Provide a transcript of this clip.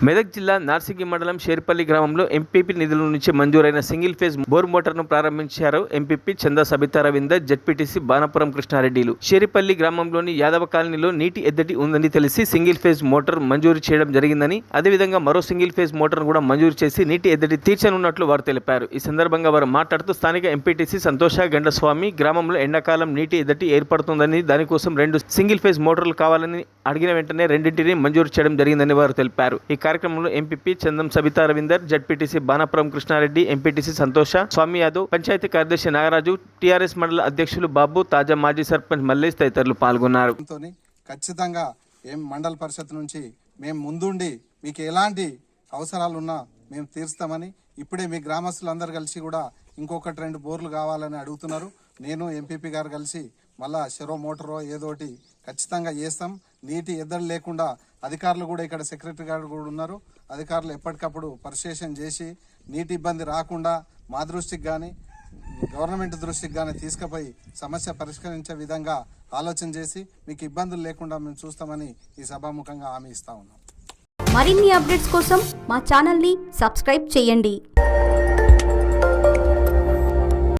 మెదక్ జిల్లా నార్సింగి మండలం షేర్పల్లి గ్రామంలో ఎంపీపీ నిధుల నుంచి మంజూరైన సింగిల్ ఫేజ్ బోర్ మోటార్ను ప్రారంభించారు ఎంపీపీ చందా సబితా రవీందర్, జడ్పీటీసీ బాణపురం కృష్ణారెడ్డిలు. షేర్పల్లి గ్రామంలోని యాదవ కాలనీలో నీటి ఎద్దడి ఉందని తెలిసి సింగిల్ ఫేజ్ మోటార్ మంజూరు చేయడం జరిగిందని, అదేవిధంగా మరో సింగిల్ ఫేజ్ మోటార్ను కూడా మంజూరు చేసి నీటి ఎద్దడి తీర్చనున్నట్లు వారు తెలిపారు. ఈ సందర్భంగా వారు మాట్లాడుతూ స్థానిక ఎంపీటీసీ సంతోష గండస్వామి గ్రామంలో ఎండాకాలం నీటి ఎద్దడి ఏర్పడుతుందని, దానికోసం 2 సింగిల్ ఫేజ్ మోటార్లు కావాలని అడిగిన వెంటనే రెండింటిని మంజూరు చేయడం జరిగిందని వారు తెలిపారు. ఈ కార్యక్రమంలో MPP Chandam Sabitha Ravinder, ZPTC Banapuram Krishna Reddy, MPTC Santosha, Swamy Yadav, panchayat కార్యదర్శి నాగరాజు, టీఆర్ఎస్ మండల అధ్యక్షులు బాబు, తాజా మాజీ సర్పంచ్ మల్లేష్ తదితరులు పాల్గొన్నారు. ఖచ్చితంగా మండల పరిషత్ నుంచి మేము ముందుండి మీకు ఎలాంటి అవసరాలున్నా మేము తీరుస్తామని, ఇప్పుడే మీ గ్రామస్తులందరూ కలిసి కూడా ఇంకొకటి 2 బోర్లు కావాలని అడుగుతున్నారు. నేను ఎంపీపీ గారు కలిసి మళ్ళా చెరో మోటారో ఏదోటి ఖచ్చితంగా చేస్తాం. నీటి ఎద్దడి లేకుండా అధికారులు కూడా ఇక్కడ సెక్రటరీ గారు కూడా ఉన్నారు. అధికారులు ఎప్పటికప్పుడు పరిశీలన చేసి నీటి ఇబ్బంది రాకుండా మా దృష్టికి కానీ గవర్నమెంట్ దృష్టికి కానీ తీసుకుపోయి సమస్య పరిష్కరించే విధంగా ఆలోచన చేసి మీకు ఇబ్బందులు లేకుండా మేము చూస్తామని ఈ సభాముఖంగా హామీ ఇస్తా ఉన్నాం. మరిన్ని అప్డేట్స్ కోసం మా ఛానల్ని సబ్స్క్రైబ్ చేయండి.